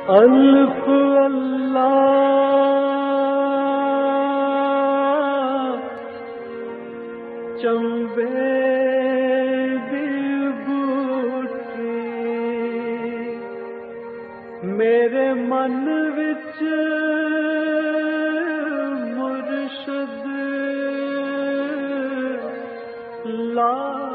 الف اللہ چمبے دی بوٹی میرے من وچ مرشد لائی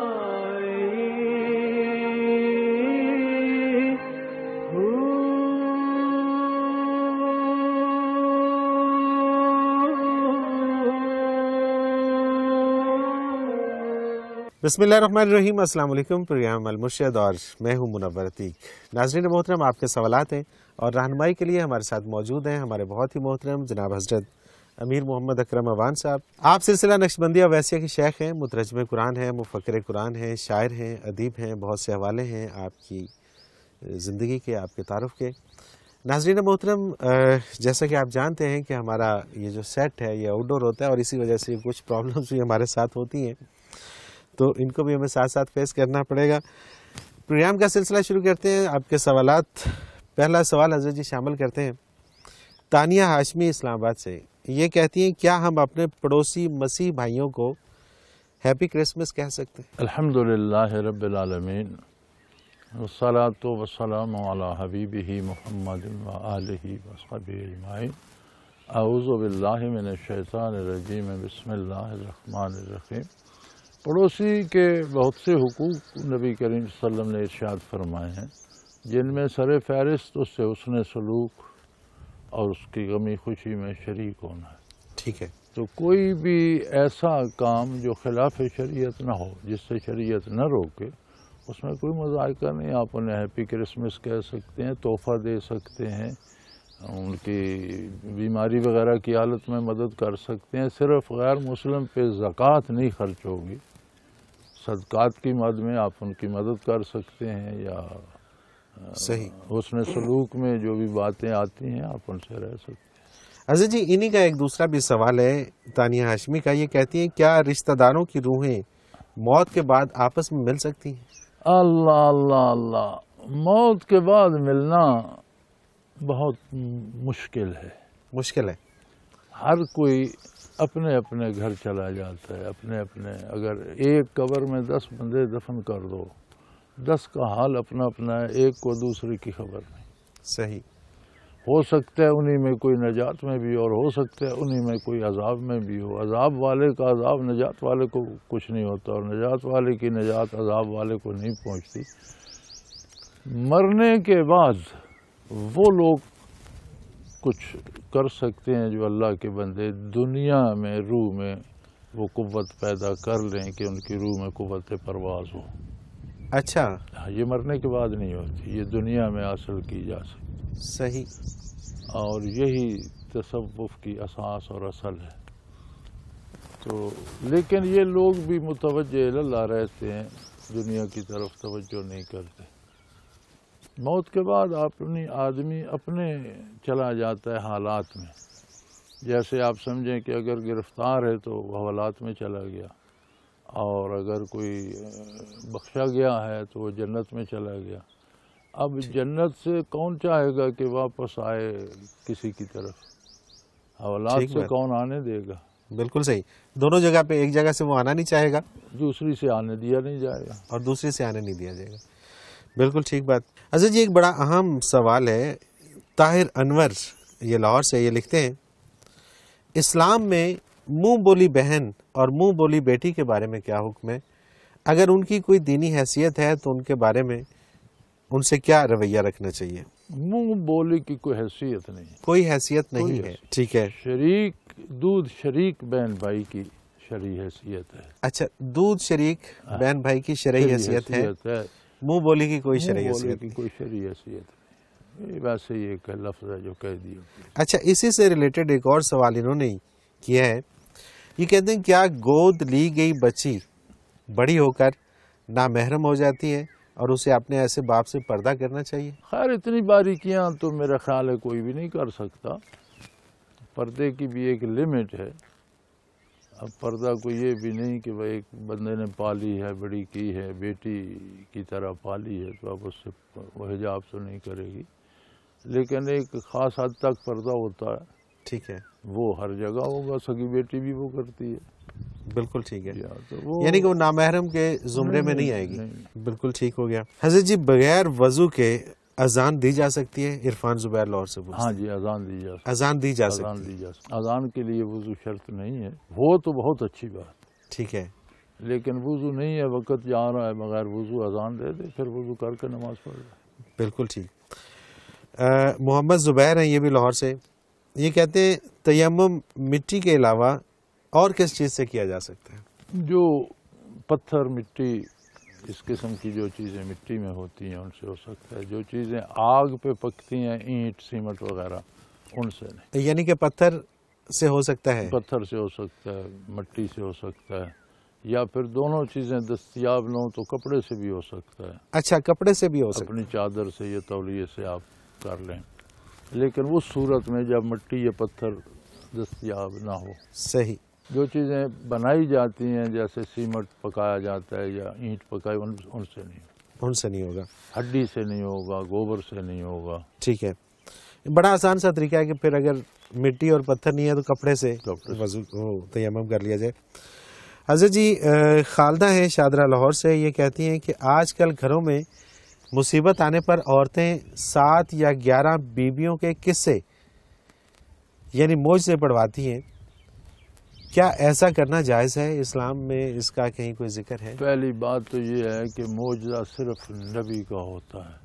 بسم اللہ الرحمن الرحیم۔ السلام علیکم، پروگرام المرشد اور میں ہوں منور عتیق۔ ناظرین محترم، آپ کے سوالات ہیں اور رہنمائی کے لیے ہمارے ساتھ موجود ہیں ہمارے بہت ہی محترم جناب حضرت امیر محمد اکرم اوان صاحب۔ آپ سلسلہ نقشبندیہ ویسیہ کے شیخ ہیں، مترجم قرآن ہیں، مفکر قرآن ہیں، شاعر ہیں، ادیب ہیں، بہت سے حوالے ہیں آپ کی زندگی کے، آپ کے تعارف کے۔ ناظرین محترم، جیسا کہ آپ جانتے ہیں کہ ہمارا یہ جو سیٹ ہے یہ آؤٹ ڈور ہوتا ہے اور اسی وجہ سے کچھ پرابلمس بھی ہمارے ساتھ ہوتی ہیں، تو ان کو بھی ہمیں ساتھ ساتھ فیس کرنا پڑے گا۔ پروگرام کا سلسلہ شروع کرتے ہیں۔ آپ کے سوالات، پہلا سوال حضرت جی شامل کرتے ہیں تانیہ ہاشمی اسلام آباد سے۔ یہ کہتی ہیں کیا ہم اپنے پڑوسی مسیح بھائیوں کو ہیپی کرسمس کہہ سکتے ہیں؟ الحمدللہ رب العالمین، والصلاة والسلام علی حبیبہ محمد وآلہ وصحبہ اجمعین۔ اعوذ باللہ من الشیطان الرجیم، بسم اللہ الرحمن الرحیم۔ پڑوسی کے بہت سے حقوق نبی کریم صلی اللہ علیہ وسلم نے ارشاد فرمائے ہیں، جن میں سر فہرست اس سے حسن سلوک اور اس کی غمی خوشی میں شریک ہونا ہے۔ ٹھیک ہے، تو کوئی بھی ایسا کام جو خلاف شریعت نہ ہو، جس سے شریعت نہ روکے، اس میں کوئی مذائقہ نہیں۔ آپ انہیں ہیپی کرسمس کہہ سکتے ہیں، تحفہ دے سکتے ہیں، ان کی بیماری وغیرہ کی حالت میں مدد کر سکتے ہیں۔ صرف غیر مسلم پہ زکوٰۃ نہیں خرچ ہوگی، صدقات کی مد میں آپ ان کی مدد کر سکتے ہیں، یا صحیح حسن سلوک میں جو بھی باتیں آتی ہیں آپ ان سے رہ سکتے ہیں۔ حضرت جی انہی کا ایک دوسرا بھی سوال ہے تانیہ ہاشمی کا۔ یہ کہتی ہیں کیا رشتہ داروں کی روحیں موت کے بعد آپس میں مل سکتی ہیں؟ اللہ اللہ اللہ، موت کے بعد ملنا بہت مشکل ہے۔ مشکل ہے، ہر کوئی اپنے اپنے گھر چلا جاتا ہے، اپنے اپنے۔ اگر ایک قبر میں 10 بندے دفن کر دو، 10 کا حال اپنا اپنا ہے، ایک کو دوسرے کی خبر نہیں۔ صحیح، ہو سکتا ہے انہی میں کوئی نجات میں بھی، اور ہو سکتا ہے انہی میں کوئی عذاب میں بھی ہو۔ عذاب والے کا عذاب نجات والے کو کچھ نہیں ہوتا، اور نجات والے کی نجات عذاب والے کو نہیں پہنچتی۔ مرنے کے بعد وہ لوگ کچھ کر سکتے ہیں جو اللہ کے بندے دنیا میں روح میں وہ قوت پیدا کر لیں کہ ان کی روح میں قوت پرواز ہو۔ اچھا، یہ مرنے کے بعد نہیں ہوتی، یہ دنیا میں حاصل کی جا سکتی۔ صحیح، اور یہی تصوف کی اساس اور اصل ہے۔ تو لیکن یہ لوگ بھی متوجہ اللہ رہتے ہیں، دنیا کی طرف توجہ نہیں کرتے۔ موت کے بعد آدمی اپنے چلا جاتا ہے حالات میں۔ جیسے آپ سمجھیں کہ اگر گرفتار ہے تو وہ حوالات میں چلا گیا، اور اگر کوئی بخشا گیا ہے تو وہ جنت میں چلا گیا۔ اب جنت سے کون چاہے گا کہ واپس آئے کسی کی طرف؟ حوالات سے کون آنے دے گا؟ بالکل صحیح۔ دونوں جگہ پہ، ایک جگہ سے وہ آنا نہیں چاہے گا، دوسری سے آنے دیا نہیں جائے گا، اور دوسری سے آنے نہیں دیا جائے گا۔ بالکل ٹھیک بات۔ حضرت جی ایک بڑا اہم سوال ہے طاہر انور، یہ لاہور سے، یہ لکھتے ہیں اسلام میں منہ بولی بہن اور منہ بولی بیٹی کے بارے میں کیا حکم ہے؟ اگر ان کی کوئی دینی حیثیت ہے تو ان کے بارے میں ان سے کیا رویہ رکھنا چاہیے؟ منہ بولی کی کوئی حیثیت نہیں، کوئی حیثیت نہیں ہے، ٹھیک ہے۔ شریک دودھ شریک بہن بھائی کی شرعی حیثیت ہے۔ اچھا، دودھ شریک بہن بھائی کی شرعی حیثیت ہے، منہ بولی کی کوئی شرعی حیثیت کی کوئی شرعی حیثیت نہیں۔ ویسے یہ ایک لفظ ہے جو کہہ دیا۔ اچھا، اسی سے ریلیٹڈ ایک اور سوال انہوں نے کیا ہے۔ یہ کہتے ہیں کیا گود لی گئی بچی بڑی ہو کر نامحرم ہو جاتی ہے اور اسے اپنے ایسے باپ سے پردہ کرنا چاہیے؟ خیر اتنی باریکیاں تو میرا خیال ہے کوئی بھی نہیں کر سکتا۔ پردے کی بھی ایک لمٹ ہے۔ اب پردہ کو یہ بھی نہیں کہ وہ ایک بندے نے پالی ہے، بڑی کی ہے، بیٹی کی طرح پالی ہے، تو اب اس سے وہ حجاب تو نہیں کرے گی۔ لیکن ایک خاص حد تک پردہ ہوتا ہے، ٹھیک ہے، وہ ہر جگہ ہوگا، سگی بیٹی بھی وہ کرتی ہے، بالکل ٹھیک ہے، تو وہ یعنی کہ وہ نامحرم کے زمرے میں نہیں آئے گی، بالکل ٹھیک ہو گیا۔ حضرت جی بغیر وضو کے اذان دی جا سکتی ہے؟ عرفان زبیر لاہور سے پوچھتے ہاں ہیں۔ جی، اذان دی جا سکتی، اذان دی جا اذان سکتی ہے، دی جا سکتی، اذان کے لیے وضو شرط نہیں ہے، وہ تو بہت اچھی بات، ٹھیک ہے، لیکن وضو نہیں ہے، وقت جا رہا ہے، بغیر وضو اذان دے دے، پھر وضو کر کے نماز پڑھ لے۔ بالکل ٹھیک۔ محمد زبیر ہیں، یہ بھی لاہور سے، یہ کہتے ہیں تیمم مٹی کے علاوہ اور کس چیز سے کیا جا سکتا ہے؟ جو پتھر، مٹی، اس قسم کی جو چیزیں مٹی میں ہوتی ہیں ان سے ہو سکتا ہے، جو چیزیں آگ پہ پکتی ہیں، اینٹ، سیمنٹ وغیرہ، ان سے نہیں۔ یعنی کہ پتھر سے ہو سکتا ہے، پتھر سے ہو سکتا ہے، مٹی سے ہو سکتا ہے، یا پھر دونوں چیزیں دستیاب نہ ہوں تو کپڑے سے بھی ہو سکتا ہے، اچھا کپڑے سے بھی ہو سکتا اپنی چادر سے یا تولیے سے آپ کر لیں، لیکن اس صورت میں جب مٹی یا پتھر دستیاب نہ ہو۔ ہے، صحیح، جو چیزیں بنائی جاتی ہیں جیسے سیمنٹ پکایا جاتا ہے یا اینٹ پکائی، ان سے نہیں، ان سے نہیں ہوگا، ہڈی سے نہیں ہوگا، گوبر سے نہیں ہوگا۔ ٹھیک ہے۔ بڑا آسان سا طریقہ ہے کہ پھر اگر مٹی اور پتھر نہیں ہے تو کپڑے سے وضو تیمم کر لیا جائے۔ حضرت جی خالدہ ہیں شادرہ لاہور سے، یہ کہتی ہیں کہ آج کل گھروں میں مصیبت آنے پر عورتیں 7 یا 11 بیویوں کے قصے یعنی معجزے پڑھواتی ہیں، کیا ایسا کرنا جائز ہے؟ اسلام میں اس کا کہیں کوئی ذکر ہے؟ پہلی بات تو یہ ہے کہ معجزہ صرف نبی کا ہوتا ہے،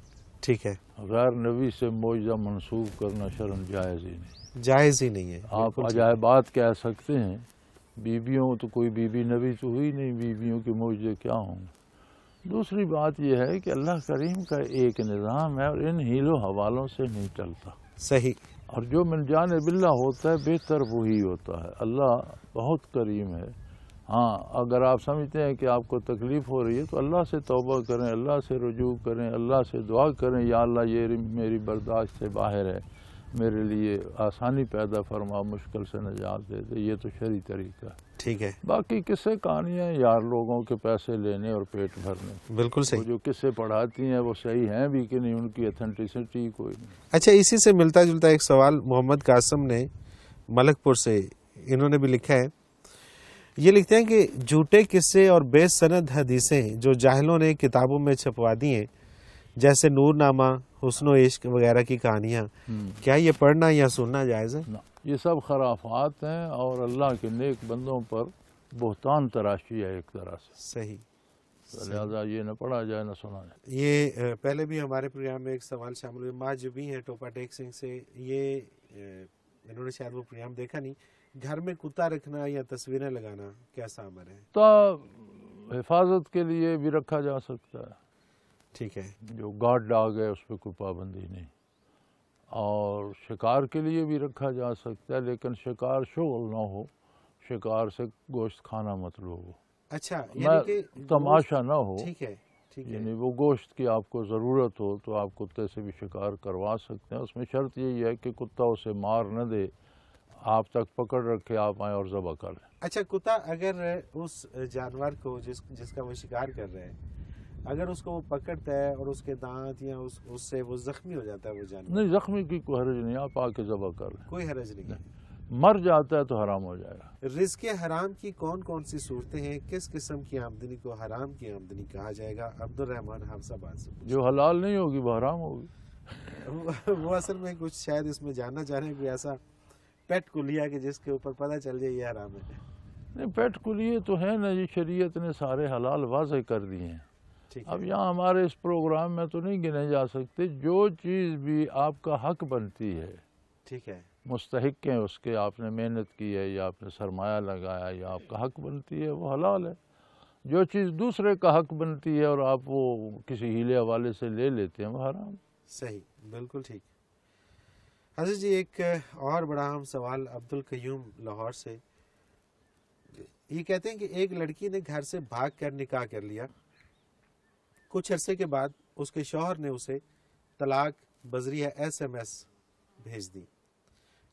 ٹھیک ہے، غیر نبی سے معجزہ منسوب کرنا شرعاً جائز ہی نہیں۔ جائز ہی نہیں ہے، آپ عجائبات کہہ سکتے ہیں، بیویوں تو کوئی بیوی نبی تو ہوئی نہیں، بیویوں کے معجزے کیا ہوں گے؟ دوسری بات یہ ہے کہ اللہ کریم کا ایک نظام ہے اور ان حیل و حوالوں سے نہیں چلتا، صحیح، اور جو من جانب اللہ ہوتا ہے بہتر وہی ہوتا ہے۔ اللہ بہت کریم ہے۔ ہاں، اگر آپ سمجھتے ہیں کہ آپ کو تکلیف ہو رہی ہے تو اللہ سے توبہ کریں، اللہ سے رجوع کریں، اللہ سے دعا کریں، یا اللہ یہ میری برداشت سے باہر ہے، میرے لیے آسانی پیدا فرما، مشکل سے نجات دے دے، یہ تو شرعی طریقہ ہے۔ ٹھیک ہے، باقی قصے کہانیاں یار لوگوں کے پیسے لینے اور پیٹ بھرنے، بالکل وہ صحیح۔ جو قصے پڑھاتی ہیں وہ صحیح ہیں بھی کہ نہیں، ان کی اتھینٹسٹی کوئی نہیں۔ اچھا، اسی سے ملتا جلتا ایک سوال محمد قاسم نے ملک پور سے، انہوں نے بھی لکھا ہے، یہ لکھتے ہیں کہ جھوٹے قصے اور بے سند حدیثیں جو جاہلوں نے کتابوں میں چھپوا دی ہیں، جیسے نور نامہ، حسن و عشق وغیرہ کی کہانیاں، کیا یہ پڑھنا یا سننا جائز ہے؟ نہ، یہ سب خرافات ہیں اور اللہ کے نیک بندوں پر بہتان تراشی ہے ایک طرح سے، صحیح، لہذا یہ نہ پڑھا جائے نہ سنا جائے۔ یہ پہلے بھی ہمارے پروگرام میں ایک سوال شامل ہوئے، ماں جو بھی ہیں ٹوپا ٹیک سنگھ سے، یہ انہوں نے شاید وہ پروگرام دیکھا نہیں، گھر میں کتا رکھنا یا تصویریں لگانا کیسا عمل ہے؟ تو حفاظت کے لیے بھی رکھا جا سکتا ہے، ٹھیک ہے، جو گارڈ ڈاگ ہے اس پہ کوئی پابندی نہیں، اور شکار کے لیے بھی رکھا جا سکتا ہے، لیکن شکار شغل نہ ہو، شکار سے گوشت کھانا مطلوب ہو، اچھا، میں یعنی کہ تماشا نہ ہو، ٹھیک ہے، ٹھیک ہے، یعنی وہ گوشت کی آپ کو ضرورت ہو تو آپ کتے سے بھی شکار کروا سکتے ہیں، اس میں شرط یہی ہے کہ کتا اسے مار نہ دے، آپ تک پکڑ رکھے، آپ آئیں اور ذبح کر لیں۔ اچھا، کتا اگر اس جانور کو جس کا وہ شکار کر رہے ہیں، اگر اس کو وہ پکڑتا ہے اور اس کے دانت یا اس سے وہ زخمی ہو جاتا ہے وہ جانور، نہیں، زخمی کی کوئی حرج نہیں، آپ آ کے ذبح کر لیں، کوئی حرج نہیں ہے۔ مر جاتا ہے تو حرام ہو جائے گا۔ رزق حرام کی کون کون سی صورتیں ہیں؟ کس قسم کی آمدنی کو حرام کی آمدنی کہا جائے گا؟ عبد الرحمان حافظ آباد سے جو حلال نہیں ہوگی وہ حرام ہوگی۔ وہ اصل میں کچھ شاید اس میں جاننا چاہ رہے ہیں کوئی ایسا پیٹ کو لیا کہ جس کے اوپر پتہ چل جائے یہ حرام ہے؟ نہیں، پیٹ کو لیے تو ہے نا، یہ شریعت نے سارے حلال واضح کر دیے ہیں۔ ٹھیک اب ہے، یہاں ہمارے اس پروگرام میں تو نہیں گنے جا سکتے، جو چیز بھی آپ کا حق بنتی ہے، ٹھیک ہے، مستحق ہیں اس کے، آپ نے محنت کی ہے یا آپ نے سرمایہ لگایا یا آپ کا حق بنتی ہے، وہ حلال ہے۔ جو چیز دوسرے کا حق بنتی ہے اور آپ وہ کسی ہیلے حوالے سے لے لیتے ہیں، وہ حرام۔ صحیح، بالکل ٹھیک۔ حضرت جی ایک اور بڑا اہم سوال عبد القیوم لاہور سے، یہ کہتے ہیں کہ ایک لڑکی نے گھر سے بھاگ کر نکاح کر لیا، کچھ عرصے کے بعد اس کے شوہر نے اسے طلاق بذریعہ SMS بھیج دی،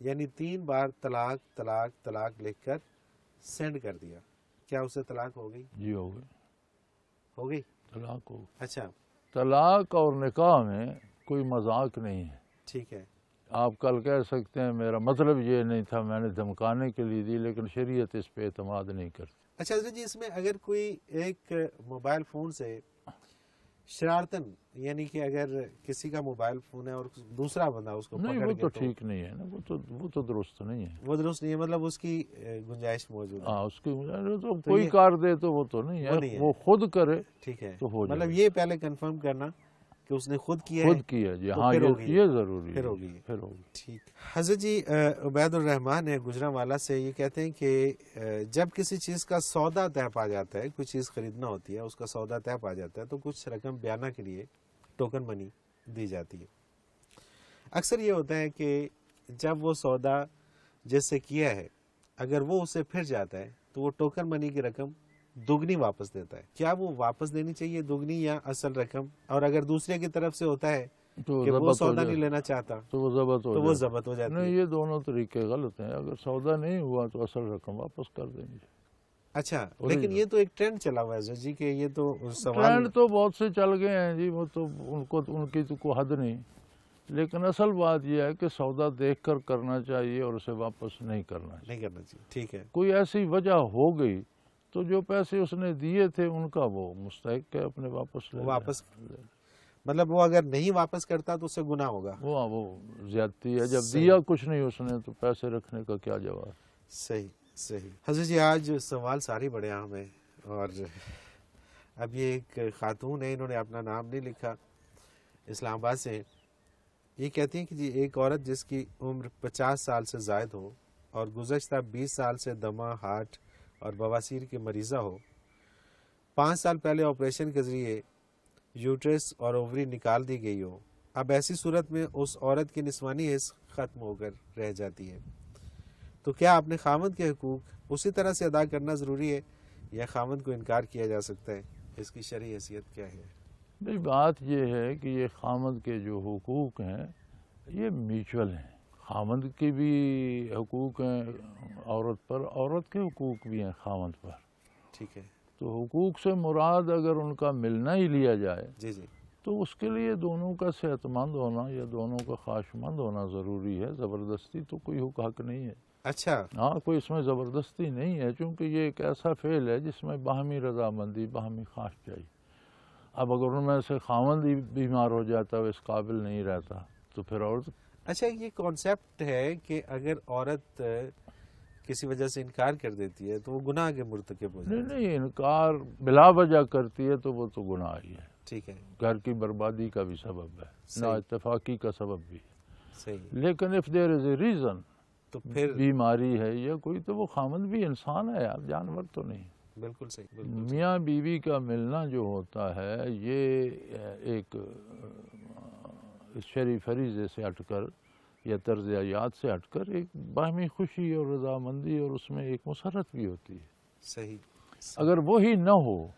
یعنی 3 بار طلاق طلاق طلاق لکھ کر سینڈ کر دیا، کیا اسے طلاق ہو گئی؟ جی ہو گئی، ہو گئی، طلاق ہو گئی۔ اچھا، طلاق اور نکاح میں کوئی مذاق نہیں ہے، ٹھیک ہے. آپ کل کہہ سکتے ہیں میرا مطلب یہ نہیں تھا، میں نے دھمکانے کے لیے دی، لیکن شریعت اس پہ اعتماد نہیں کرتی. اچھا حضرت جی، اس میں اگر کوئی ایک موبائل فون سے شرارتن، یعنی کہ اگر کسی کا موبائل فون ہے اور دوسرا بندہ اس کو نہیں، پکڑ وہ کے تو ٹھیک نہیں ہے نا، وہ تو درست نہیں ہے. وہ درست نہیں ہے، مطلب اس کی گنجائش موجود ہے. ہاں، اس کی تو کوئی کار دے تو وہ تو نہیں ہے، وہ خود کرے ٹھیک ہے، تو ہو جائے. مطلب یہ پہلے کنفرم کرنا کہ اس نے خود کیا ہے. خود کیا جی، تو ہاں پھر ہوگی. یہ ضروری پھر ہے، ہوگی. پھر ہوگی. ٹھیک. حضرت جی عبید الرحمان ہے گجرانوالہ سے، یہ کہتے ہیں کہ جب کسی چیز کا سودا طے پا جاتا ہے، کوئی چیز خریدنا ہوتی ہے، اس کا سودا طے پا جاتا ہے، تو کچھ رقم بیانہ کے لیے ٹوکن منی دی جاتی ہے. اکثر یہ ہوتا ہے کہ جب وہ سودا جس سے کیا ہے اگر وہ اسے پھر جاتا ہے تو وہ ٹوکن منی کی رقم دگنی واپس دیتا ہے. کیا وہ واپس دینی چاہیے دگنی یا اصل رقم؟ اور اگر دوسرے کی طرف سے ہوتا ہے کہ وہ سودا نہیں لینا چاہتا تو وہ ضبط ہو جاتی ہے. نہیں، یہ دونوں طریقے غلط ہیں. اگر سودا نہیں ہوا تو اصل رقم واپس کر دیں گے. اچھا، لیکن یہ تو ایک ٹرینڈ چلا ہوا ہے جی، کہ یہ تو سوال ٹرینڈ تو بہت سے چل گئے ہیں جی، وہ تو ان کی تو کوئی حد نہیں. لیکن اصل بات یہ ہے کہ سودا دیکھ کر کرنا چاہیے اور اسے واپس نہیں کرنا چاہیے. ٹھیک ہے. کوئی ایسی وجہ ہو گئی تو جو پیسے اس نے دیے تھے ان کا وہ مستحق ہے اپنے واپس لے. مطلب وہ اگر نہیں واپس کرتا تو اس سے گناہ ہوگا. وہ زیادتی ہے. جب دیا کچھ نہیں اس نے تو پیسے رکھنے کا کیا جواب. صحیح. حضرت جی، آج سوال سارے بڑے اہم ہیں، اور اب یہ ایک خاتون ہے، انہوں نے اپنا نام نہیں لکھا، اسلام آباد سے. یہ کہتی ہیں کہ جی ایک عورت جس کی عمر 50 سال سے زائد ہو اور گزشتہ 20 سال سے دمہ، ہارٹ اور بواسیر کی مریضہ ہو، 5 سال پہلے آپریشن کے ذریعے یوٹرس اور اووری نکال دی گئی ہو، اب ایسی صورت میں اس عورت کی نسوانی حص ختم ہو کر رہ جاتی ہے، تو کیا اپنے خاوند کے حقوق اسی طرح سے ادا کرنا ضروری ہے یا خاوند کو انکار کیا جا سکتا ہے؟ اس کی شرعی حیثیت کیا ہے؟ بھئی بات یہ ہے کہ یہ خاوند کے جو حقوق ہیں یہ میوچول ہیں. خاوند کی بھی حقوق ہیں عورت پر، عورت کے حقوق بھی ہیں خاوند پر. ٹھیک ہے. تو حقوق سے مراد اگر ان کا ملنا ہی لیا جائے جی تو اس کے لیے دونوں کا صحت مند ہونا یا دونوں کا خواہشمند ہونا ضروری ہے. زبردستی تو کوئی حق نہیں ہے. اچھا. ہاں، کوئی اس میں زبردستی نہیں ہے، چونکہ یہ ایک ایسا فعل ہے جس میں باہمی رضامندی، باہمی خواہش چاہیے. اب اگر ان میں سے خاوند ہی بیمار ہو جاتا ہے، اس قابل نہیں رہتا، تو پھر عورت. اچھا، یہ کانسیپٹ ہے کہ اگر عورت کسی وجہ سے انکار کر دیتی ہے تو وہ گناہ کے مرتکب ہو جاتی ہے. نہیں، انکار بلا وجہ کرتی ہے تو وہ تو گناہ ہی ہے. ٹھیک ہے. گھر کی بربادی کا بھی سبب ہے، نا اتفاقی کا سبب بھی ہے. صحیح. لیکن if there is a reason، تو پھر بیماری ہے یا کوئی، تو وہ خاوند بھی انسان ہے یار، جانور تو نہیں. بالکل صحیح. میاں بیوی کا ملنا جو ہوتا ہے یہ ایک شرعی فریضے سے ہٹ کر یا طرز حیات سے ہٹ کر ایک باہمی خوشی اور رضامندی اور اس میں ایک مسرت بھی ہوتی ہے. صحیح. اگر وہی نہ ہو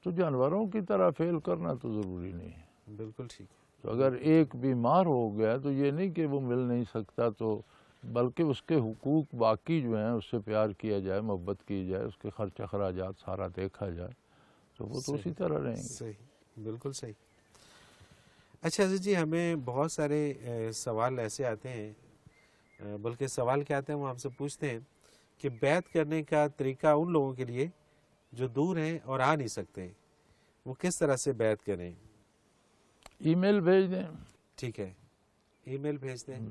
تو جانوروں کی طرح فعل کرنا تو ضروری نہیں ہے. بالکل ٹھیک. تو اگر ایک بیمار ہو گیا تو یہ نہیں کہ وہ مل نہیں سکتا، تو بلکہ اس کے حقوق باقی جو ہیں اس سے پیار کیا جائے، محبت کی جائے، اس کے خرچ اخراجات سارا دیکھا جائے تو وہ تو اسی طرح رہیں گے. صحیح. بالکل صحیح. اچھا حضرت جی، ہمیں بہت سارے سوال ایسے آتے ہیں، بلکہ سوال کیا آتے ہیں وہ ہم سے پوچھتے ہیں کہ بیعت کرنے کا طریقہ ان لوگوں کے لیے جو دور ہیں اور آ نہیں سکتے، وہ کس طرح سے بیعت کریں؟ ای میل بھیج دیں. ٹھیک ہے. ای میل بھیج دیں کہ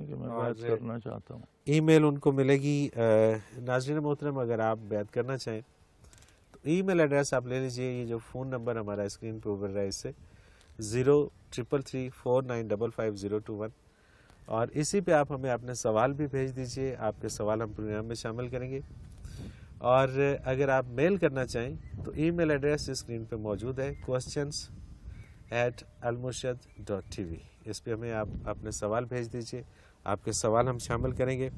میں بیعت کرنا چاہتا ہوں. ای میل ان کو ملے گی. ناظرین محترم، اگر آپ بیعت کرنا چاہیں تو ای میل ایڈریس آپ لے لیجئے. یہ جو فون نمبر ہمارا اسکرین پہ ابھر رہا ہے، اس سے 033349555021، اور اسی پہ آپ ہمیں اپنے سوال بھی بھیج دیجئے. آپ کے سوال ہم پروگرام میں شامل کریں گے. اور اگر آپ میل کرنا چاہیں تو ای میل ایڈریس اسکرین پہ موجود ہے، questions@almurshid.tv. اس پہ ہمیں آپ اپنے سوال بھیج دیجئے. آپ کے سوال ہم شامل کریں گے.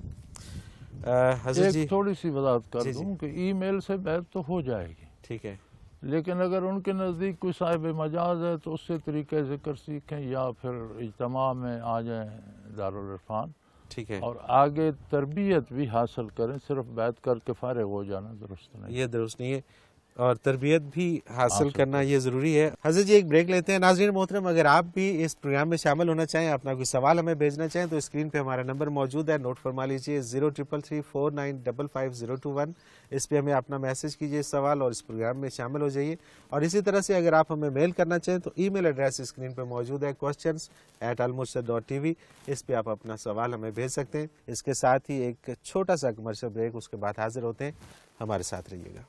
حضرت جی ایک تھوڑی سی وضاحت کر دوں کہ ای میل سے بیعت تو ہو جائے گی، ٹھیک ہے، لیکن اگر ان کے نزدیک کوئی صاحب مجاز ہے تو اس سے طریقہ ذکر سیکھیں یا پھر اجتماع میں آ جائیں دارالعرفان، ٹھیک ہے، اور آگے تربیت بھی حاصل کریں. صرف بیعت کر کے فارغ ہو جانا درست نہیں. یہ درست نہیں ہے. اور تربیت بھی حاصل کرنا یہ ضروری ہے۔ حضرت جی ایک بریک لیتے ہیں۔ ناظرین محترم، اگر آپ بھی اس پروگرام میں شامل ہونا چاہیں، اپنا کوئی سوال ہمیں بھیجنا چاہیں تو اسکرین پہ ہمارا نمبر موجود ہے، نوٹ فرما لیجیے 033349555021۔ اس پہ ہمیں اپنا میسج کیجیے سوال اور اس پروگرام میں شامل ہو جائیے۔ اور اسی طرح سے اگر آپ ہمیں میل کرنا چاہیں تو ای میل ایڈریس اسکرین پہ موجود ہے questions@almurshid.tv۔ اس پہ آپ اپنا سوال ہمیں بھیج سکتے ہیں۔ اس کے ساتھ ہی ایک چھوٹا سا کمرشل بریک، اس کے بعد حاضر ہوتے ہیں، ہمارے ساتھ رہیے گا۔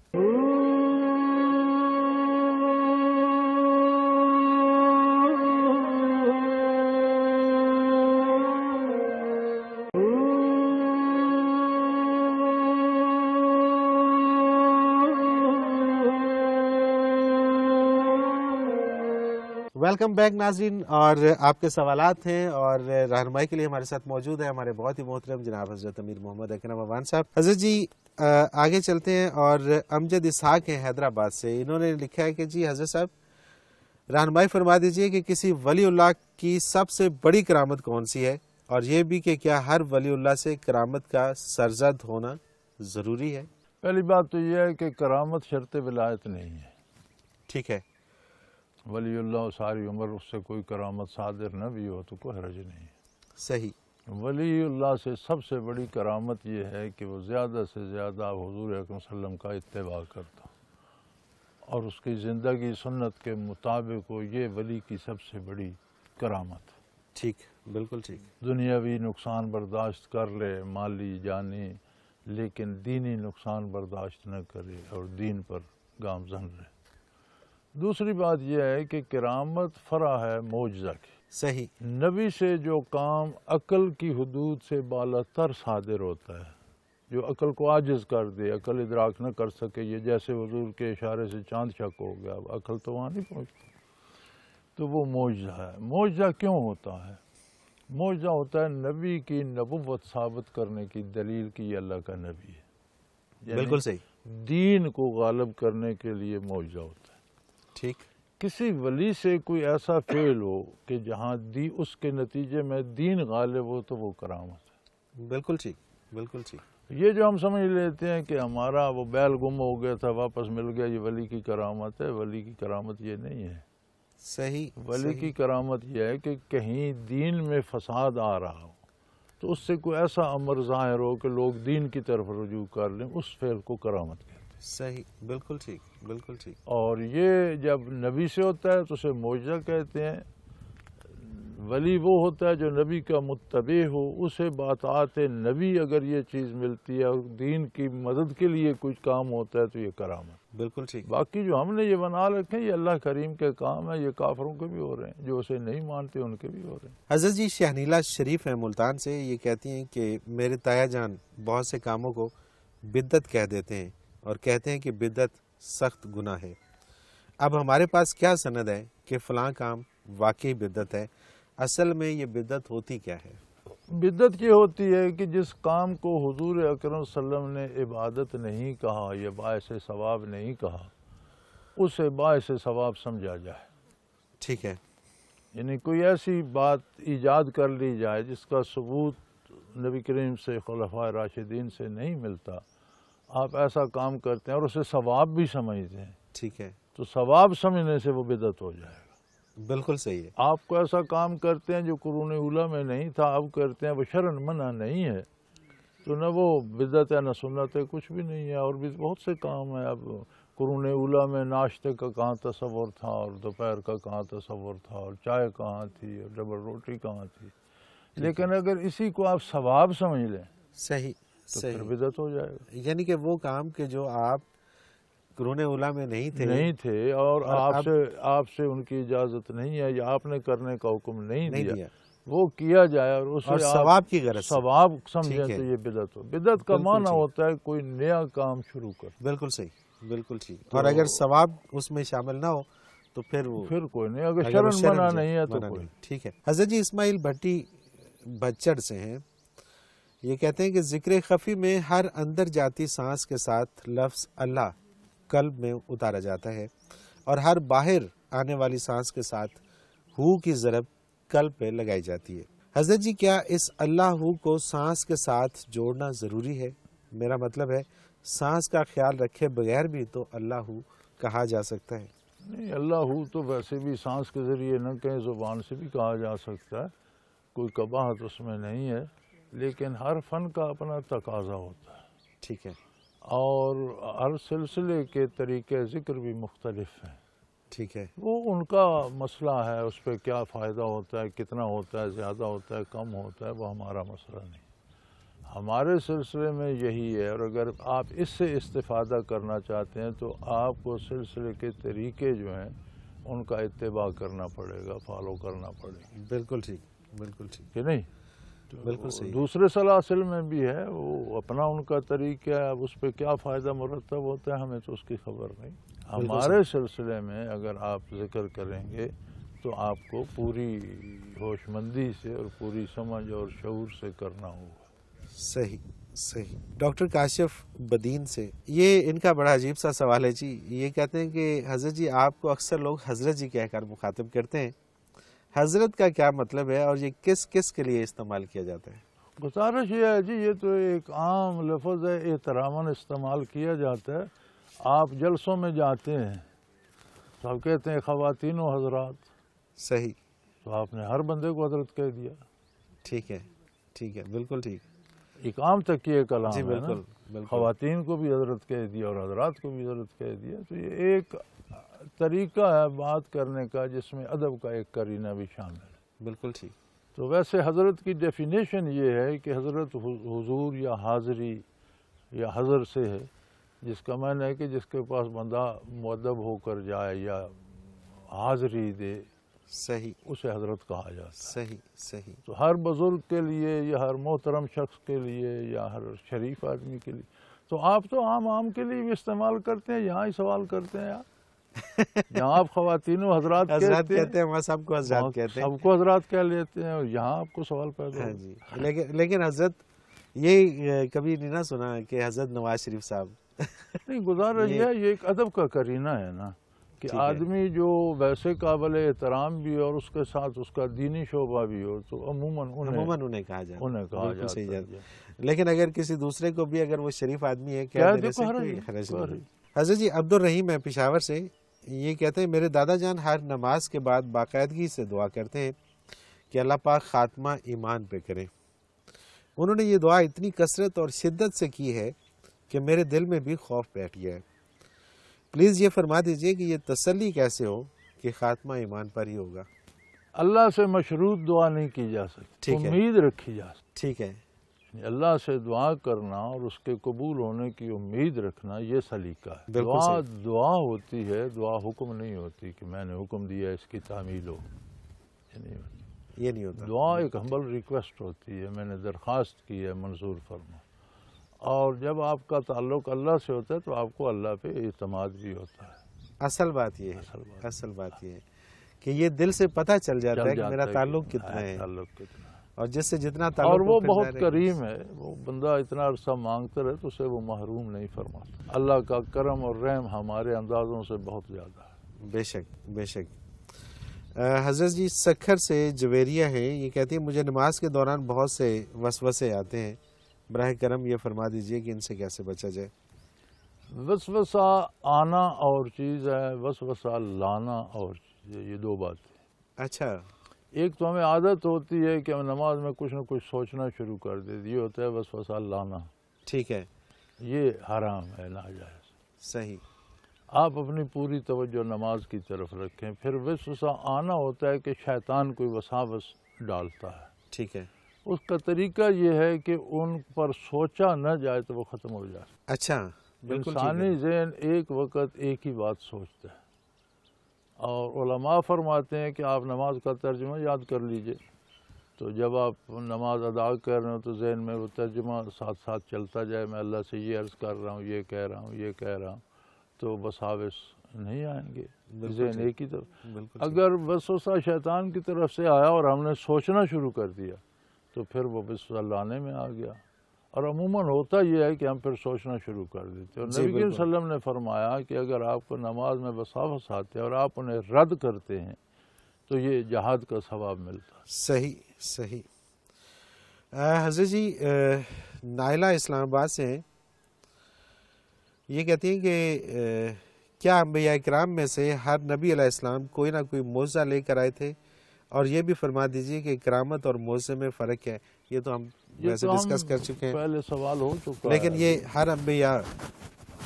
ویلکم بیک ناظرین، اور آپ کے سوالات ہیں اور رہنمائی کے لیے ہمارے ساتھ موجود ہے ہمارے بہت ہی محترم جناب حضرت امیر محمد اکرم اوان صاحب۔ حضرت جی آگے چلتے ہیں، اور امجد اسحاق ہیں حیدرآباد سے، انہوں نے لکھا ہے کہ جی حضرت صاحب رہنمائی فرما دیجئے کہ کسی ولی اللہ کی سب سے بڑی کرامت کون سی ہے، اور یہ بھی کہ کیا ہر ولی اللہ سے کرامت کا سرزد ہونا ضروری ہے؟ پہلی بات تو یہ ہے کہ کرامت شرط ولایت نہیں ہے۔ ٹھیک ہے۔ ولی اللہ ساری عمر اس سے کوئی کرامت صادر نہ بھی ہو تو کوئی حرج نہیں ہے۔ صحیح۔ ولی اللہ سے سب سے بڑی کرامت یہ ہے کہ وہ زیادہ سے زیادہ حضور اکرم صلی اللہ علیہ وسلم کا اتباع کرتا اور اس کی زندگی سنت کے مطابق ہو، یہ ولی کی سب سے بڑی کرامت ہے۔ ٹھیک، بالکل ٹھیک۔ دنیاوی نقصان برداشت کر لے، مالی جانی، لیکن دینی نقصان برداشت نہ کرے اور دین پر گامزن رہے۔ دوسری بات یہ ہے کہ کرامت فرع ہے معجزہ کی۔ صحیح۔ نبی سے جو کام عقل کی حدود سے بالاتر صادر ہوتا ہے، جو عقل کو عاجز کر دے، عقل ادراک نہ کر سکے، یہ جیسے حضور کے اشارے سے چاند شک ہو گیا، اب عقل تو وہاں نہیں پہنچتی، تو وہ معجزہ ہے۔ معجزہ کیوں ہوتا ہے؟ معجزہ ہوتا ہے نبی کی نبوت ثابت کرنے کی دلیل کی یہ اللہ کا نبی ہے، بالکل صحیح۔ دین کو غالب کرنے کے لیے معجزہ ہوتا ہے۔ ٹھیک۔ کسی ولی سے کوئی ایسا فعل ہو کہ جہاں اس کے نتیجے میں دین غالب ہو تو وہ کرامت ہے۔ بالکل ٹھیک، بالکل ٹھیک۔ یہ جو ہم سمجھ لیتے ہیں کہ ہمارا وہ بیل گم ہو گیا تھا واپس مل گیا، یہ ولی کی کرامت ہے، ولی کی کرامت یہ نہیں ہے۔ صحیح۔ ولی کی کرامت یہ ہے کہ کہیں دین میں فساد آ رہا ہو تو اس سے کوئی ایسا امر ظاہر ہو کہ لوگ دین کی طرف رجوع کر لیں، اس فعل کو کرامت کہتے ہیں۔ صحیح، بالکل ٹھیک، بالکل ٹھیک۔ اور یہ جب نبی سے ہوتا ہے تو اسے معجزہ کہتے ہیں۔ ولی وہ ہوتا ہے جو نبی کا متبع ہو، اسے باطاعت نبی اگر یہ چیز ملتی ہے اور دین کی مدد کے لیے کچھ کام ہوتا ہے تو یہ کرامت۔ بالکل ٹھیک۔ باقی جو ہم نے یہ بنا رکھے ہیں یہ اللہ کریم کے کام ہے، یہ کافروں کے بھی ہو رہے ہیں، جو اسے نہیں مانتے ان کے بھی ہو رہے ہیں۔ حضرت جی شہنیلا شریف ہیں ملتان سے، یہ کہتی ہیں کہ میرے تایا جان بہت سے کاموں کو بدعت کہہ دیتے ہیں اور کہتے ہیں کہ بدعت سخت گناہ ہے۔ اب ہمارے پاس کیا سند ہے کہ فلاں کام واقعی بدعت ہے؟ اصل میں یہ بدعت ہوتی کیا ہے؟ بدعت یہ ہوتی ہے کہ جس کام کو حضور اکرم صلی اللہ علیہ وسلم نے عبادت نہیں کہا یا باعث ثواب نہیں کہا، اسے باعث ثواب سمجھا جائے۔ ٹھیک ہے۔ یعنی کوئی ایسی بات ایجاد کر لی جائے جس کا ثبوت نبی کریم سے، خلفائے راشدین سے نہیں ملتا، آپ ایسا کام کرتے ہیں اور اسے ثواب بھی سمجھتے ہیں، ٹھیک ہے، تو ثواب سمجھنے سے وہ بدعت ہو جائے گا۔ بالکل صحیح ہے۔ آپ کو ایسا کام کرتے ہیں جو قرون اولیٰ میں نہیں تھا، اب کرتے ہیں، وہ شرعاً منع نہیں ہے، تو نہ وہ بدعت ہے نہ سنت ہے، کچھ بھی نہیں ہے۔ اور بھی بہت سے کام ہیں، اب قرون اولیٰ میں ناشتے کا کہاں تصور تھا اور دوپہر کا کہاں تصور تھا اور چائے کہاں تھی اور ڈبل روٹی کہاں تھی، لیکن اگر اسی کو آپ ثواب سمجھ لیں صحیح، تو پھر بدعت ہو جائے گا۔ یعنی کہ وہ کام کہ جو آپ قرون اولیٰ میں نہیں تھے اور آپ سے ان کی اجازت نہیں ہے یا آپ نے کرنے کا حکم نہیں دیا، وہ کیا جائے اور اسے ثواب کی غرض سے ثواب سمجھیں تو یہ بدعت ہو۔ بدعت کا معنی ہوتا ہے کوئی نیا کام شروع کر۔ بالکل صحیح، بالکل ٹھیک۔ اور اگر ثواب اس میں شامل نہ ہو تو پھر کوئی نہیں، اگر شرعاً منع نہیں ہے تو کوئی۔ ٹھیک ہے۔ حضرت جی اسماعیل بھٹی بچڑ سے ہیں، یہ کہتے ہیں کہ ذکر خفی میں ہر اندر جاتی سانس کے ساتھ لفظ اللہ قلب میں اتارا جاتا ہے، اور ہر باہر آنے والی سانس کے ساتھ ہو کی ضرب قلب پہ لگائی جاتی ہے۔ حضرت جی کیا اس اللہ ہو کو سانس کے ساتھ جوڑنا ضروری ہے؟ میرا مطلب ہے سانس کا خیال رکھے بغیر بھی تو اللہ کہا جا سکتا ہے؟ نہیں، اللہ تو ویسے بھی سانس کے ذریعے نہ کہیں زبان سے بھی کہا جا سکتا ہے، کوئی قباحت اس میں نہیں ہے، لیکن ہر فن کا اپنا تقاضا ہوتا ہے، ٹھیک ہے، اور ہر سلسلے کے طریقے ذکر بھی مختلف ہیں، ٹھیک ہے، وہ ان کا مسئلہ ہے، اس پہ کیا فائدہ ہوتا ہے، کتنا ہوتا ہے، زیادہ ہوتا ہے، کم ہوتا ہے، وہ ہمارا مسئلہ نہیں۔ ہمارے سلسلے میں یہی ہے، اور اگر آپ اس سے استفادہ کرنا چاہتے ہیں تو آپ کو سلسلے کے طریقے جو ہیں ان کا اتباع کرنا پڑے گا، فالو کرنا پڑے گا، بالکل ٹھیک، بالکل ٹھیک، کہ نہیں؟ بالکل صحیح، دوسرے سلاسل میں بھی ہے، وہ اپنا ان کا طریقہ ہے، اب اس پہ کیا فائدہ مرتب ہوتا ہے ہمیں تو اس کی خبر نہیں۔ ہمارے سلسلے میں اگر آپ ذکر کریں گے تو آپ کو پوری ہوش مندی سے اور پوری سمجھ اور شعور سے کرنا ہوگا۔ صحیح صحیح۔ ڈاکٹر کاشف بدین سے یہ ان کا بڑا عجیب سا سوال ہے جی، یہ کہتے ہیں کہ حضرت جی آپ کو اکثر لوگ حضرت جی کہہ کر مخاطب کرتے ہیں، حضرت کا کیا مطلب ہے اور یہ کس کس کے لیے استعمال کیا جاتا ہے؟ گزارش یہ ہے جی، یہ تو ایک عام لفظ ہے، احتراماً استعمال کیا جاتا ہے۔ آپ جلسوں میں جاتے ہیں تو آپ کہتے ہیں خواتین و حضرات، صحیح، تو آپ نے ہر بندے کو حضرت کہہ دیا، ٹھیک ہے، ٹھیک ہے، بالکل ٹھیک، ایک عام تکیہ کلام جی ہے نا، بالکل بالکل، خواتین کو بھی حضرت کہہ دیا اور حضرات کو بھی حضرت کہہ دیا، تو یہ ایک طریقہ ہے بات کرنے کا جس میں ادب کا ایک قرینہ بھی شامل ہے۔ بالکل ٹھیک، تو ویسے حضرت کی ڈیفینیشن یہ ہے کہ حضرت حضور یا حاضری یا حضر سے ہے، جس کا معنی ہے کہ جس کے پاس بندہ مؤدب ہو کر جائے یا حاضری دے، صحیح اسے حضرت کہا جاتا ہے۔ صحیح صحیح، تو ہر بزرگ کے لیے یا ہر محترم شخص کے لیے یا ہر شریف آدمی کے لیے، تو آپ تو عام کے لیے بھی استعمال کرتے ہیں، یہاں ہی سوال کرتے ہیں آپ، یہاں آپ خواتین و حضرات حضرات کہتے ہیں، وہاں سب کو حضرات کہتے ہیں، سب کو حضرات کہہ لیتے ہیں، اور یہاں آپ کو سوال پیدا ہاں ہوتا ہے۔ جی، لیکن حضرت یہ کبھی نہیں نہ سنا کہ حضرت نواز شریف صاحب، نہیں، گزارش یہ ہے، یہ ایک ادب کا قرینہ ہے نا، کہ ٹھیک ہے، آدمی جو ویسے قابل احترام بھی اور اس کے ساتھ اس کا دینی شعبہ بھی ہو تو عموماً انہیں کہا جاتا ہے، کہا بالکل صحیح جاتا جاتا ہے۔ ہے، لیکن اگر کسی دوسرے کو بھی اگر وہ شریف آدمی ہے کہہ کہہ دینے دیکھو، سے حرج کوئی نہیں، حرج کوئی نہیں۔ حرج۔ حضرت جی عبد الرحیم ہے پشاور سے، یہ کہتے ہیں میرے دادا جان ہر نماز کے بعد باقاعدگی سے دعا کرتے ہیں کہ اللہ پاک خاتمہ ایمان پہ کرے، انہوں نے یہ دعا اتنی کثرت اور شدت سے کی ہے کہ میرے دل میں بھی خوف بیٹھ گیا ہے، پلیز یہ فرما دیجئے کہ یہ تسلی کیسے ہو کہ خاتمہ ایمان پر ہی ہوگا؟ اللہ سے مشروط دعا نہیں کی جا سکتی، ٹھیک ہے، امید رکھی جا سکتی، ٹھیک ہے، یعنی اللہ سے دعا کرنا اور اس کے قبول ہونے کی امید رکھنا، یہ سلیقہ ہے۔ بالکل دعا صحیح، دعا ہوتی ہے، دعا حکم نہیں ہوتی کہ میں نے حکم دیا اس کی تعمیل ہو، یہ نہیں ہوتی۔ یہ نہیں ہوتا، دعا ایک ہمبل ریکویسٹ ہوتی ہے، میں نے درخواست کی ہے، منظور فرما، اور جب آپ کا تعلق اللہ سے ہوتا ہے تو آپ کو اللہ پہ اعتماد بھی ہوتا ہے۔ اصل بات یہ اصل ہے، بات اصل بات یہ ہے کہ یہ دل سے پتہ چل جاتا ہے کہ میرا تعلق کتنا ہے، تعلق کتنا ہے، اور جس سے جتنا تعلق اور وہ پھر بہت ظاہر ہے کریم ہے، وہ بندہ اتنا عرصہ مانگتا رہے تو اسے وہ محروم نہیں فرماتا۔ اللہ کا کرم اور رحم ہمارے اندازوں سے بہت زیادہ ہے۔ بے شک بے شک۔ حضرت جی سکھر سے جویریہ ہیں، یہ کہتی ہیں مجھے نماز کے دوران بہت سے وسوسے آتے ہیں، براہ کرم یہ فرما دیجئے کہ ان سے کیسے بچا جائے؟ وسوسہ آنا اور چیز ہے، وسوسہ لانا اور چیز ہے، یہ دو باتیں۔ اچھا، ایک تو ہمیں عادت ہوتی ہے کہ ہم نماز میں کچھ نہ کچھ سوچنا شروع کر دیتے، یہ ہوتا ہے وسوسہ لانا، ٹھیک ہے، یہ حرام ہے، ناجائز۔ صحیح، آپ اپنی پوری توجہ نماز کی طرف رکھیں۔ پھر وسوسہ آنا ہوتا ہے کہ شیطان کوئی وساوس ڈالتا ہے، ٹھیک ہے، اس کا طریقہ یہ ہے کہ ان پر سوچا نہ جائے تو وہ ختم ہو جائے۔ اچھا، بالکل ٹھیک انسانی ہے، ذہن ایک وقت ایک ہی بات سوچتا ہے، اور علماء فرماتے ہیں کہ آپ نماز کا ترجمہ یاد کر لیجئے، تو جب آپ نماز ادا کر رہے ہو تو ذہن میں وہ ترجمہ ساتھ ساتھ چلتا جائے، میں اللہ سے یہ عرض کر رہا ہوں، یہ کہہ رہا ہوں، یہ کہہ رہا ہوں، تو وساوس نہیں آئیں گے، ذہن ایک ہی طرف۔ بالکل اگر وسوسہ شیطان کی طرف سے آیا اور ہم نے سوچنا شروع کر دیا تو پھر وہ وسوسہ لانے میں آ گیا، اور عموماً ہوتا یہ ہے کہ ہم پھر سوچنا شروع کر دیتے ہیں، اور جی، نبی کریم بالکل، صلی اللہ علیہ وسلم نے فرمایا کہ اگر آپ کو نماز میں وساوس آتے ہیں اور آپ انہیں رد کرتے ہیں تو یہ جہاد کا ثواب ملتا ہے۔ صحیح صحیح۔ حضرت جی نائلہ اسلام آباد سے ہیں، یہ کہتی ہیں کہ کیا انبیاء کرام میں سے ہر نبی علیہ السلام کوئی نہ کوئی معجزہ لے کر آئے تھے؟ اور یہ بھی فرما دیجئے کہ کرامت اور معجزے میں فرق ہے. یہ تو ہم ویسے ڈسکس کر چکے ہیں، پہلے سوال ہو چکا ہے. لیکن یہ ہر انبیاء،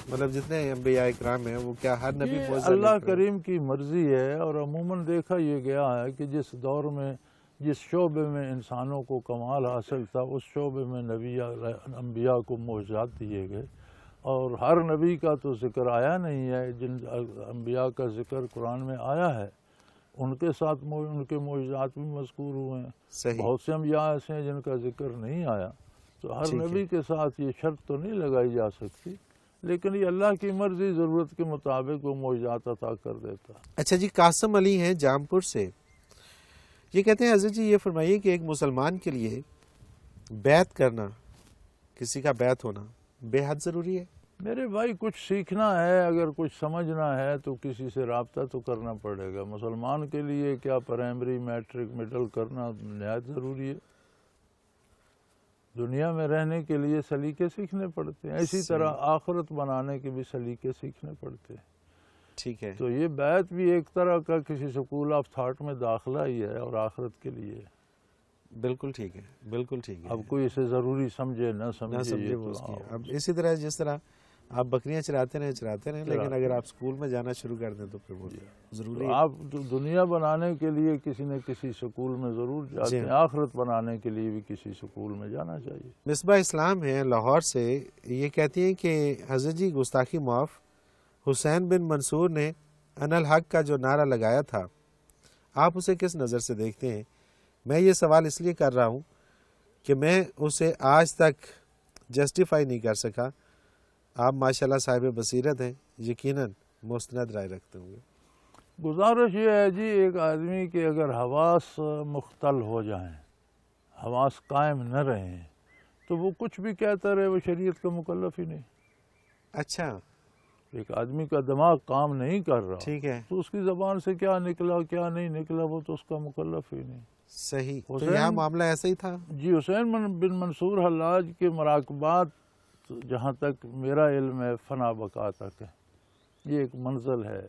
مطلب جتنے انبیاء کرام ہیں وہ کیا ہر نبی یہ معجزہ لے اللہ کر آئے؟ کریم کی مرضی ہے، اور عموماً دیکھا یہ گیا ہے کہ جس دور میں جس شعبے میں انسانوں کو کمال حاصل تھا اس شعبے میں انبیاء کو معجزات دیے گئے، اور ہر نبی کا تو ذکر آیا نہیں ہے. جن انبیاء کا ذکر قرآن میں آیا ہے ان کے ساتھ ان کے معجزات بھی مذکور ہوئے ہیں. صحیح. بہت سے انبیاء ایسے ہیں جن کا ذکر نہیں آیا، تو ہر ٹھیک ہے. نبی کے ساتھ یہ شرط تو نہیں لگائی جا سکتی، لیکن یہ اللہ کی مرضی، ضرورت کے مطابق وہ معجزات عطا کر دیتا. اچھا جی، قاسم علی ہیں جام پور سے، یہ کہتے ہیں حضرت جی یہ فرمائیے کہ ایک مسلمان کے لیے بیعت کرنا، کسی کا بیعت ہونا بے حد ضروری ہے؟ میرے بھائی کچھ سیکھنا ہے، اگر کچھ سمجھنا ہے تو کسی سے رابطہ تو کرنا پڑے گا. مسلمان کے لیے کیا پرائمری، میٹرک، مڈل کرنا نہایت ضروری ہے. دنیا میں رہنے کے لیے سلیقے سیکھنے پڑتے ہیں، اسی طرح آخرت بنانے کے بھی سلیقے سیکھنے پڑتے ہیں. ٹھیک ہے. تو یہ بیعت بھی ایک طرح کا کسی سکول آف تھاٹ میں داخلہ ہی ہے، اور آخرت کے لیے. بالکل ٹھیک ہے، بالکل ٹھیک ہے. اب کوئی اسے ضروری سمجھے نہ نہ سمجھے سمجھے یہ وہ تو اس کی. اب اسی طرح جس طرح آپ بکریاں چراتے رہیں، لیکن اگر آپ اسکول میں جانا شروع کر دیں تو پھر وہ ضروری ہے. آپ دنیا بنانے کے لیے کسی نہ کسی سکول میں ضرور جاتے ہیں، آخرت بنانے کے لیے بھی کسی سکول میں جانا چاہیے. مصباح اسلام ہیں لاہور سے، یہ کہتی ہیں کہ حضرت جی گستاخی معاف، حسین بن منصور نے انا الحق کا جو نعرہ لگایا تھا آپ اسے کس نظر سے دیکھتے ہیں؟ میں یہ سوال اس لیے کر رہا ہوں کہ میں اسے آج تک جسٹیفائی نہیں کر سکا. آپ ماشاءاللہ صاحب بصیرت ہیں، یقیناً مستند رائے رکھتے ہوں گے. گزارش یہ ہے جی، ایک آدمی کے اگر حواس مختل ہو جائیں، حواس قائم نہ رہیں، تو وہ کچھ بھی کہتا رہے، وہ شریعت کا مکلف ہی نہیں. اچھا ایک آدمی کا دماغ کام نہیں کر رہا، ٹھیک ہے، تو اس کی زبان سے کیا نکلا کیا نہیں نکلا وہ تو اس کا مکلف ہی نہیں. صحیح. تو یہاں معاملہ ایسا ہی تھا. جی، حسین بن منصور حلاج کے مراقبات جہاں تک میرا علم ہے فنا بقا تک ہے. یہ ایک منزل ہے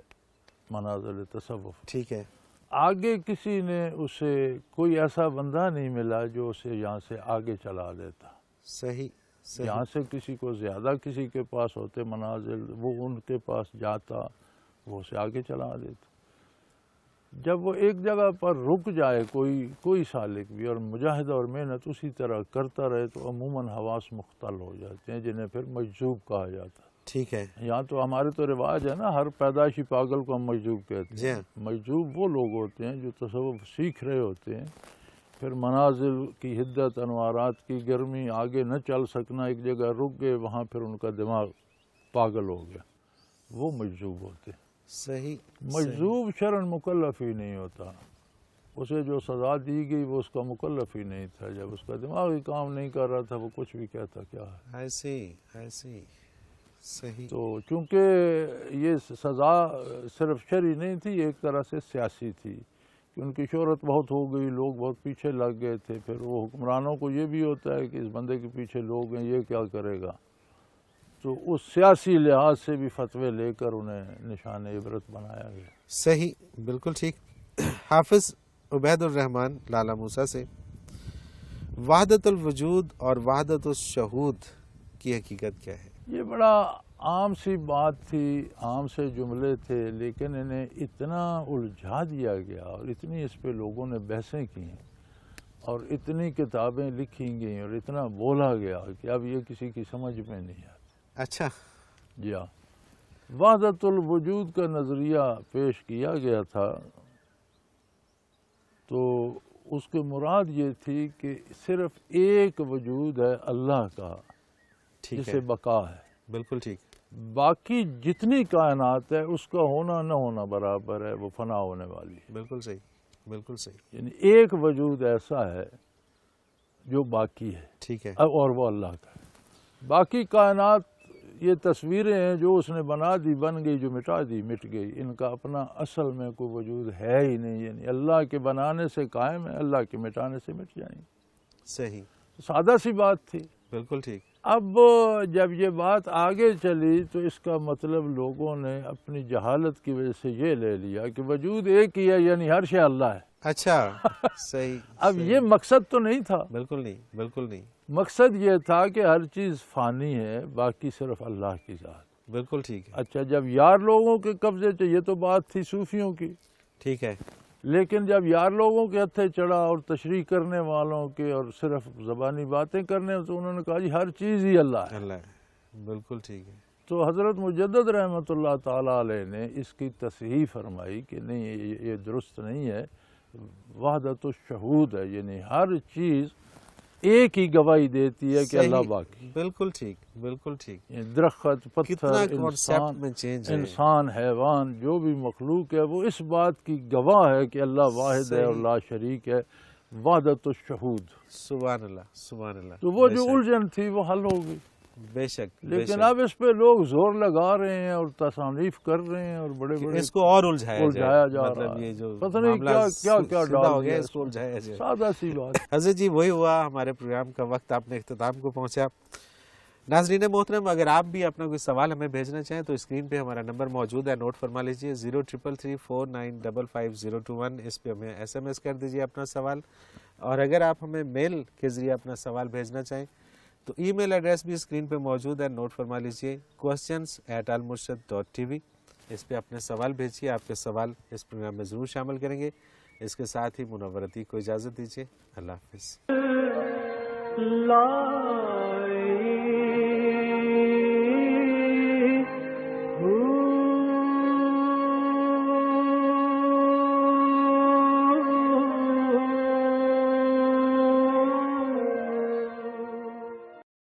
منازل تصوف. ٹھیک ہے. آگے کسی نے اسے، کوئی ایسا بندہ نہیں ملا جو اسے یہاں سے آگے چلا دیتا. صحیح. یہاں سے کسی کو زیادہ کسی کے پاس ہوتے منازل، وہ ان کے پاس جاتا، وہ اسے آگے چلا دیتا. جب وہ ایک جگہ پر رک جائے کوئی سالک بھی، اور مجاہدہ اور محنت اسی طرح کرتا رہے، تو عموماً حواس مختل ہو جاتے ہیں، جنہیں پھر مجذوب کہا جاتا. ٹھیک ہے. یہاں تو ہمارے تو رواج ہے نا، ہر پیدائشی پاگل کو ہم مجذوب کہتے ہیں. مجذوب وہ لوگ ہوتے ہیں جو تصوف سیکھ رہے ہوتے ہیں، پھر منازل کی حدت، انوارات کی گرمی، آگے نہ چل سکنا، ایک جگہ رک گئے، وہاں پھر ان کا دماغ پاگل ہو گیا، وہ مجذوب ہوتے ہیں. صحیح. مجذوب شرعاً مکلف ہی نہیں ہوتا. اسے جو سزا دی گئی وہ اس کا مکلف ہی نہیں تھا. جب اس کا دماغ ہی کام نہیں کر رہا تھا، وہ کچھ بھی کہتا کیا ہے. ایسی. صحیح. تو چونکہ یہ سزا صرف شرعی نہیں تھی، ایک طرح سے سیاسی تھی، کہ ان کی شہرت بہت ہو گئی، لوگ بہت پیچھے لگ گئے تھے. پھر وہ حکمرانوں کو یہ بھی ہوتا ہے کہ اس بندے کے پیچھے لوگ ہیں، یہ کیا کرے گا، تو اس سیاسی لحاظ سے بھی فتوے لے کر انہیں نشان عبرت بنایا گیا. صحیح، بالکل ٹھیک. حافظ عبید الرحمن لالہ موسیٰ سے، وحدت الوجود اور وحدت الشہود کی حقیقت کیا ہے؟ یہ بڑا عام سی بات تھی، عام سے جملے تھے، لیکن انہیں اتنا الجھا دیا گیا، اور اتنی اس پہ لوگوں نے بحثیں کی، اور اتنی کتابیں لکھی گئیں، اور اتنا بولا گیا کہ اب یہ کسی کی سمجھ میں نہیں آتا. اچھا. جی ہاں، وحدت الوجود کا نظریہ پیش کیا گیا تھا، تو اس کے مراد یہ تھی کہ صرف ایک وجود ہے اللہ کا، جسے بقا ہے. بالکل ٹھیک. باقی جتنی کائنات ہے اس کا ہونا نہ ہونا برابر ہے، وہ فنا ہونے والی ہے. بالکل صحیح. بالکل صحیح. یعنی ایک وجود ایسا ہے جو باقی ہے. ٹھیک ہے. اور وہ اللہ کا ہے. باقی کائنات یہ تصویریں ہیں جو اس نے بنا دی، بن گئی، جو مٹا دی مٹ گئی. ان کا اپنا اصل میں کوئی وجود ہے ہی نہیں. یعنی اللہ کے بنانے سے قائم ہے، اللہ کے مٹانے سے مٹ جائیں. صحیح. سادہ سی بات تھی. بالکل ٹھیک. اب جب یہ بات آگے چلی تو اس کا مطلب لوگوں نے اپنی جہالت کی وجہ سے یہ لے لیا کہ وجود ایک ہی ہے، یعنی ہر شے اللہ ہے۔ اچھا صحیح۔ اب یہ مقصد تو نہیں تھا، بالکل نہیں، بالکل نہیں، مقصد یہ تھا کہ ہر چیز فانی ہے، باقی صرف اللہ کی ذات۔ بالکل ٹھیک ہے، اچھا جب یار لوگوں کے قبضے سے، یہ تو بات تھی صوفیوں کی، ٹھیک ہے، لیکن جب یار لوگوں کے ہتھے چڑھا اور تشریح کرنے والوں کے اور صرف زبانی باتیں کرنے، تو انہوں نے کہا جی ہر چیز ہی اللہ ہے۔ اللہ ہے، بالکل ٹھیک ہے، تو حضرت مجدد رحمۃ اللہ تعالیٰ علیہ نے اس کی تصحیح فرمائی کہ نہیں یہ درست نہیں ہے، وحدت الشہود ہے، یعنی ہر چیز ایک ہی گواہی دیتی ہے کہ اللہ صحیح، باقی۔ بالکل ٹھیک، بالکل ٹھیک۔ یعنی درخت، کتنا پتھر، کانسیپٹ میں چینج ہے۔ انسان، حیوان، جو بھی مخلوق ہے وہ اس بات کی گواہ ہے کہ اللہ واحد ہے اور صحیح۔ لا شریک ہے، وحدت الشہود۔ سبحان اللہ، سبحان اللہ۔ تو وہ بے جو شک، الجھن تھی وہ حل ہو گئی، بے شک، بے لیکن شک، اب اس پہ لوگ زور لگا رہے ہیں اور تصانیف کر رہے ہیں اور بڑے کہ بڑے اس کو اور الجھایا الجھایا جا مطلب رہا یہ ہے، جو پتہ نہیں معاملہ کیا سیدھا ڈال ہو گیا، دیا اس کو الجھایا جائے۔ سادہ سی بات۔ حضرت جی وہی ہوا، ہمارے پروگرام کا وقت اپنے اختتام کو پہنچا۔ ناظرین محترم، اگر آپ بھی اپنا کوئی سوال ہمیں بھیجنا چاہیں تو اسکرین پہ ہمارا نمبر موجود ہے، نوٹ فرما لیجئے 033349555021، اس پہ ہمیں SMS کر دیجئے اپنا سوال، اور اگر آپ ہمیں میل کے ذریعے اپنا سوال بھیجنا چاہیں تو ای میل ایڈریس بھی اسکرین پہ موجود ہے، نوٹ فرما لیجئے questions@almurshid.tv، اس پہ اپنے سوال بھیجیے، آپ کے سوال اس پروگرام میں ضرور شامل کریں گے۔ اس کے ساتھ ہی منور عتیق کو اجازت دیجیے، اللہ حافظ۔ لا